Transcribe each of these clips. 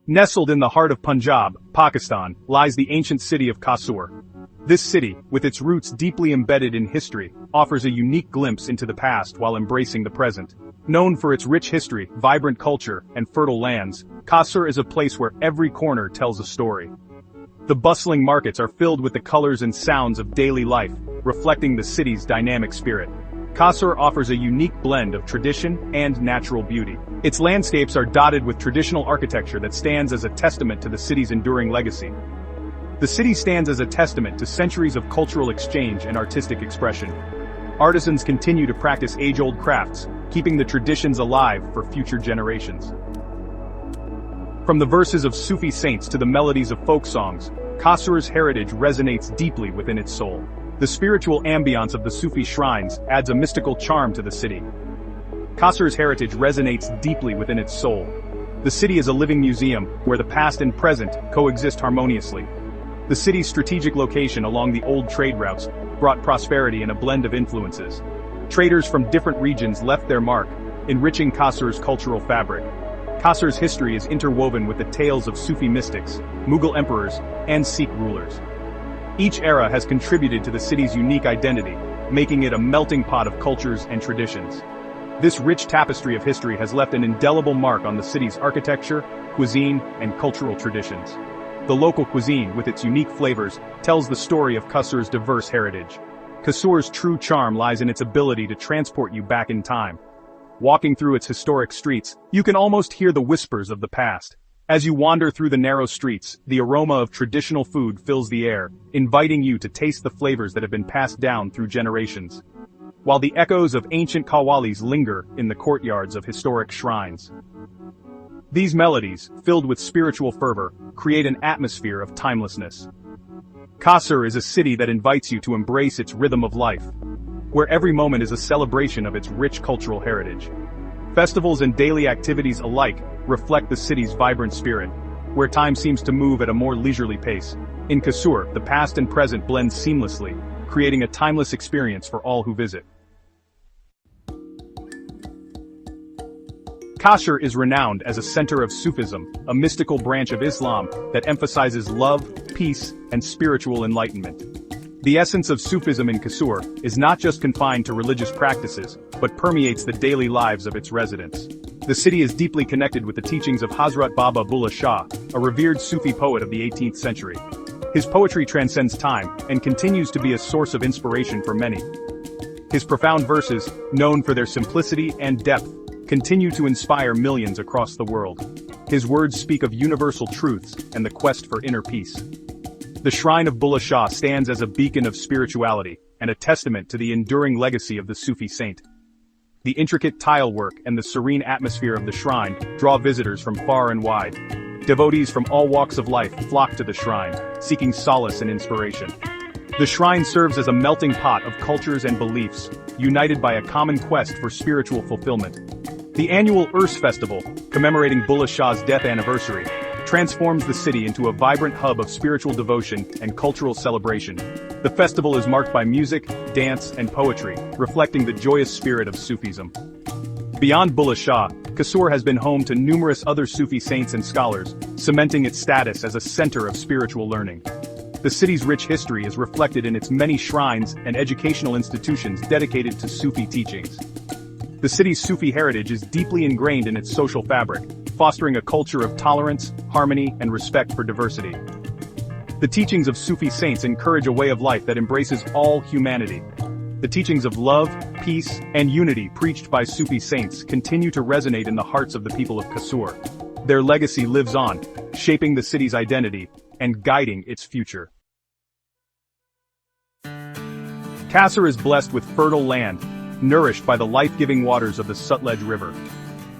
Nestled in the heart of Punjab, Pakistan, lies the ancient city of Kasur. This city, with its roots deeply embedded in history, offers a unique glimpse into the past while embracing the present. Known for its rich history, vibrant culture, and fertile lands, Kasur is a place where every corner tells a story. The bustling markets are filled with the colors and sounds of daily life, reflecting the city's dynamic spirit. Kasur offers a unique blend of tradition and natural beauty. Its landscapes are dotted with traditional architecture that stands as a testament to the city's enduring legacy. The city stands as a testament to centuries of cultural exchange and artistic expression. Artisans continue to practice age-old crafts, keeping the traditions alive for future generations. From the verses of Sufi saints to the melodies of folk songs, Kasur's heritage resonates deeply within its soul. The spiritual ambiance of the Sufi shrines adds a mystical charm to the city. Kasur's heritage resonates deeply within its soul. The city is a living museum, where the past and present coexist harmoniously. The city's strategic location along the old trade routes brought prosperity and a blend of influences. Traders from different regions left their mark, enriching Kasur's cultural fabric. Kasur's history is interwoven with the tales of Sufi mystics, Mughal emperors, and Sikh rulers. Each era has contributed to the city's unique identity, making it a melting pot of cultures and traditions. This rich tapestry of history has left an indelible mark on the city's architecture, cuisine, and cultural traditions. The local cuisine, with its unique flavors, tells the story of Kasur's diverse heritage. Kasur's true charm lies in its ability to transport you back in time. Walking through its historic streets, you can almost hear the whispers of the past. As you wander through the narrow streets, the aroma of traditional food fills the air, inviting you to taste the flavors that have been passed down through generations. While the echoes of ancient qawwalis linger in the courtyards of historic shrines. These melodies, filled with spiritual fervor, create an atmosphere of timelessness. Kasur is a city that invites you to embrace its rhythm of life, where every moment is a celebration of its rich cultural heritage. Festivals and daily activities alike reflect the city's vibrant spirit, where time seems to move at a more leisurely pace. In Kasur, the past and present blend seamlessly, creating a timeless experience for all who visit. Kasur is renowned as a center of Sufism, a mystical branch of Islam that emphasizes love, peace, and spiritual enlightenment. The essence of Sufism in Kasur is not just confined to religious practices, but permeates the daily lives of its residents. The city is deeply connected with the teachings of Hazrat Baba Bulleh Shah, a revered Sufi poet of the 18th century. His poetry transcends time and continues to be a source of inspiration for many. His profound verses, known for their simplicity and depth, continue to inspire millions across the world. His words speak of universal truths and the quest for inner peace. The shrine of Bulleh Shah stands as a beacon of spirituality and a testament to the enduring legacy of the Sufi saint. The intricate tile work and the serene atmosphere of the shrine draw visitors from far and wide. Devotees from all walks of life flock to the shrine, seeking solace and inspiration. The shrine serves as a melting pot of cultures and beliefs, united by a common quest for spiritual fulfillment. The annual Urs Festival, commemorating Bulleh Shah's death anniversary, transforms the city into a vibrant hub of spiritual devotion and cultural celebration. The festival is marked by music, dance, and poetry, reflecting the joyous spirit of Sufism. Beyond Bulleh Shah, Kasur has been home to numerous other Sufi saints and scholars, cementing its status as a center of spiritual learning. The city's rich history is reflected in its many shrines and educational institutions dedicated to Sufi teachings. The city's Sufi heritage is deeply ingrained in its social fabric, fostering a culture of tolerance, harmony, and respect for diversity. The teachings of Sufi saints encourage a way of life that embraces all humanity. The teachings of love, peace, and unity preached by Sufi saints continue to resonate in the hearts of the people of Kasur. Their legacy lives on, shaping the city's identity and guiding its future. Kasur is blessed with fertile land, nourished by the life-giving waters of the Sutlej River.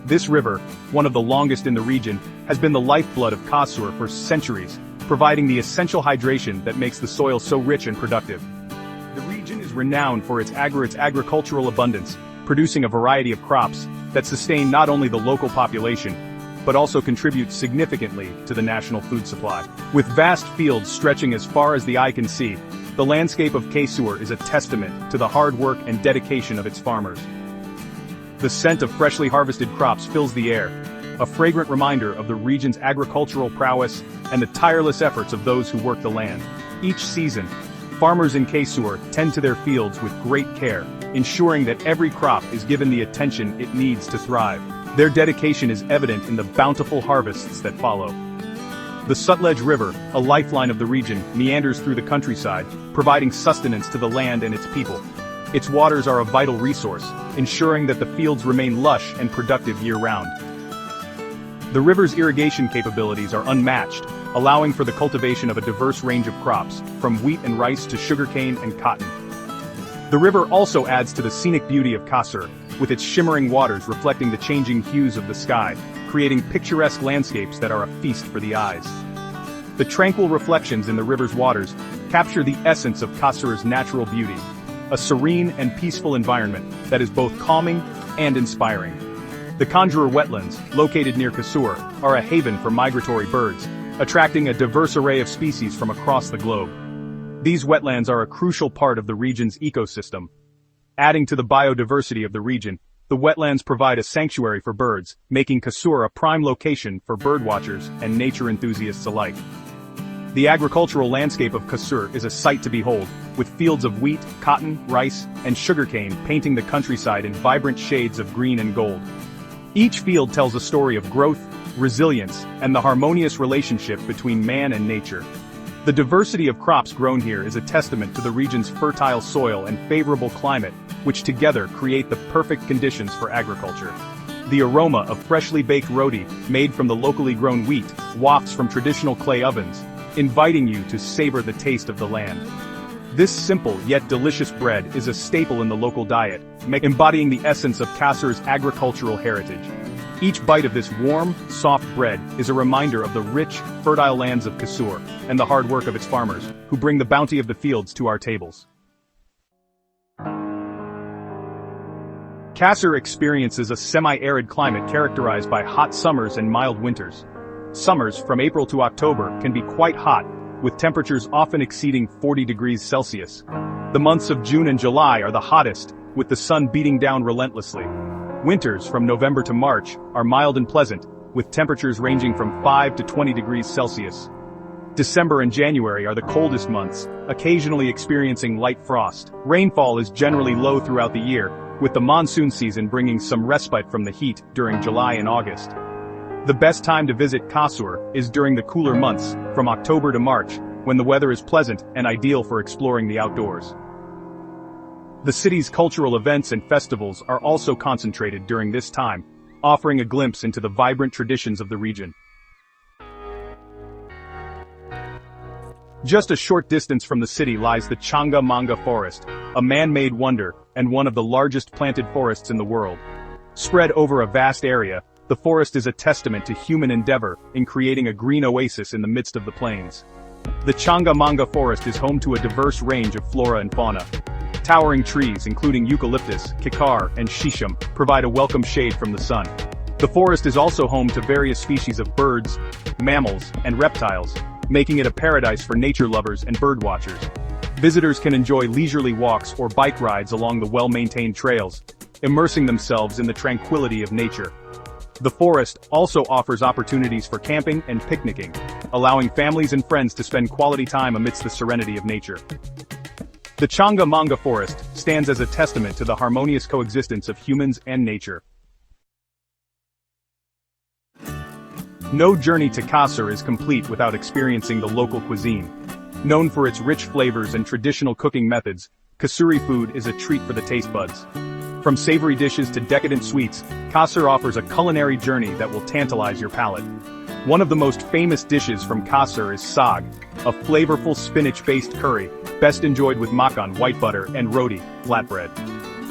This river, one of the longest in the region, has been the lifeblood of Kasur for centuries, providing the essential hydration that makes the soil so rich and productive. The region is renowned for its agricultural abundance, producing a variety of crops that sustain not only the local population, but also contribute significantly to the national food supply. With vast fields stretching as far as the eye can see, the landscape of Kasur is a testament to the hard work and dedication of its farmers. The scent of freshly harvested crops fills the air, a fragrant reminder of the region's agricultural prowess and the tireless efforts of those who work the land. Each season, farmers in Kasur tend to their fields with great care, ensuring that every crop is given the attention it needs to thrive. Their dedication is evident in the bountiful harvests that follow. The Sutlej River, a lifeline of the region, meanders through the countryside, providing sustenance to the land and its people. Its waters are a vital resource, ensuring that the fields remain lush and productive year-round. The river's irrigation capabilities are unmatched, allowing for the cultivation of a diverse range of crops, from wheat and rice to sugarcane and cotton. The river also adds to the scenic beauty of Kasur, with its shimmering waters reflecting the changing hues of the sky, creating picturesque landscapes that are a feast for the eyes. The tranquil reflections in the river's waters capture the essence of Kasur's natural beauty, a serene and peaceful environment that is both calming and inspiring. The Conjurer Wetlands, located near Kasur, are a haven for migratory birds, attracting a diverse array of species from across the globe. These wetlands are a crucial part of the region's ecosystem. Adding to the biodiversity of the region, the wetlands provide a sanctuary for birds, making Kasur a prime location for birdwatchers and nature enthusiasts alike. The agricultural landscape of Kasur is a sight to behold, with fields of wheat, cotton, rice, and sugarcane painting the countryside in vibrant shades of green and gold. Each field tells a story of growth, resilience, and the harmonious relationship between man and nature. The diversity of crops grown here is a testament to the region's fertile soil and favorable climate, which together create the perfect conditions for agriculture. The aroma of freshly baked roti, made from the locally grown wheat, wafts from traditional clay ovens, inviting you to savor the taste of the land. This simple yet delicious bread is a staple in the local diet, embodying the essence of Kasur's agricultural heritage. Each bite of this warm, soft bread is a reminder of the rich, fertile lands of Kasur, and the hard work of its farmers, who bring the bounty of the fields to our tables. Kasur experiences a semi-arid climate characterized by hot summers and mild winters. Summers, from April to October, can be quite hot, with temperatures often exceeding 40 degrees Celsius. The months of June and July are the hottest, with the sun beating down relentlessly. Winters, from November to March, are mild and pleasant, with temperatures ranging from 5 to 20 degrees Celsius. December and January are the coldest months, occasionally experiencing light frost. Rainfall is generally low throughout the year, with the monsoon season bringing some respite from the heat during July and August. The best time to visit Kasur is during the cooler months, from October to March, when the weather is pleasant and ideal for exploring the outdoors. The city's cultural events and festivals are also concentrated during this time, offering a glimpse into the vibrant traditions of the region. Just a short distance from the city lies the Changa Manga Forest, a man-made wonder and one of the largest planted forests in the world. Spread over a vast area, the forest is a testament to human endeavor in creating a green oasis in the midst of the plains. The Changa Manga Forest is home to a diverse range of flora and fauna. Towering trees including eucalyptus, kikar, and shisham provide a welcome shade from the sun. The forest is also home to various species of birds, mammals, and reptiles, making it a paradise for nature lovers and birdwatchers. Visitors can enjoy leisurely walks or bike rides along the well-maintained trails, immersing themselves in the tranquility of nature. The forest also offers opportunities for camping and picnicking, allowing families and friends to spend quality time amidst the serenity of nature. The Changa Manga Forest stands as a testament to the harmonious coexistence of humans and nature. No journey to Kasur is complete without experiencing the local cuisine. Known for its rich flavors and traditional cooking methods, Kasuri food is a treat for the taste buds. From savory dishes to decadent sweets, Kasur offers a culinary journey that will tantalize your palate. One of the most famous dishes from Kasur is saag, a flavorful spinach-based curry, best enjoyed with makan white butter and roti, flatbread.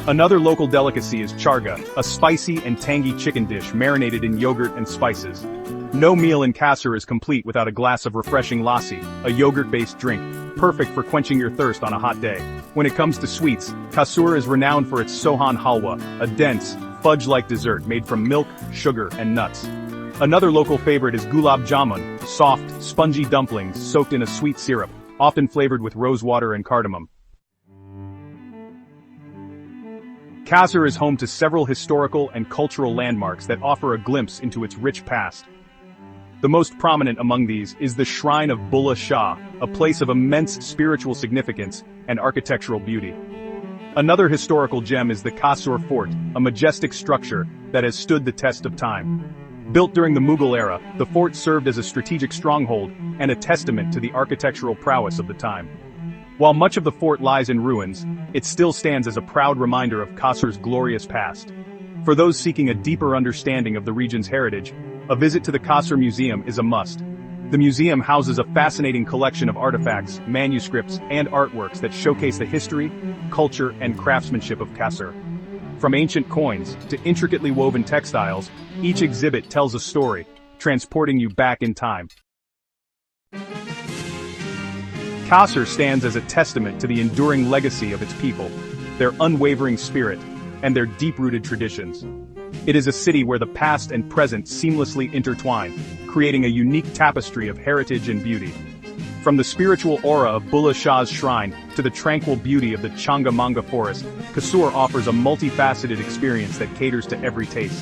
Another local delicacy is charga, a spicy and tangy chicken dish marinated in yogurt and spices. No meal in Kasur is complete without a glass of refreshing lassi, a yogurt-based drink, perfect for quenching your thirst on a hot day. When it comes to sweets, Kasur is renowned for its sohan halwa, a dense, fudge-like dessert made from milk, sugar, and nuts. Another local favorite is gulab jamun, soft, spongy dumplings soaked in a sweet syrup, often flavored with rose water and cardamom. Kasur is home to several historical and cultural landmarks that offer a glimpse into its rich past. The most prominent among these is the Shrine of Bulleh Shah, a place of immense spiritual significance and architectural beauty. Another historical gem is the Kasur Fort, a majestic structure that has stood the test of time. Built during the Mughal era, the fort served as a strategic stronghold and a testament to the architectural prowess of the time. While much of the fort lies in ruins, it still stands as a proud reminder of Kasur's glorious past. For those seeking a deeper understanding of the region's heritage, a visit to the Kasur Museum is a must. The museum houses a fascinating collection of artifacts, manuscripts, and artworks that showcase the history, culture, and craftsmanship of Kasur. From ancient coins to intricately woven textiles, each exhibit tells a story, transporting you back in time. Kasur stands as a testament to the enduring legacy of its people, their unwavering spirit, and their deep-rooted traditions. It is a city where the past and present seamlessly intertwine, creating a unique tapestry of heritage and beauty. From the spiritual aura of Bulleh Shah's shrine to the tranquil beauty of the Changamanga forest, Kasur offers a multifaceted experience that caters to every taste.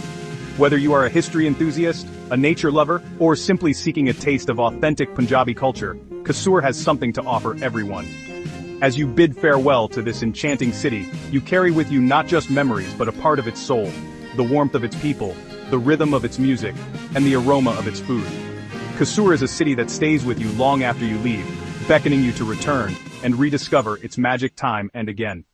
Whether you are a history enthusiast, a nature lover, or simply seeking a taste of authentic Punjabi culture, Kasur has something to offer everyone. As you bid farewell to this enchanting city, you carry with you not just memories but a part of its soul, the warmth of its people, the rhythm of its music, and the aroma of its food. Kasur is a city that stays with you long after you leave, beckoning you to return and rediscover its magic time and again.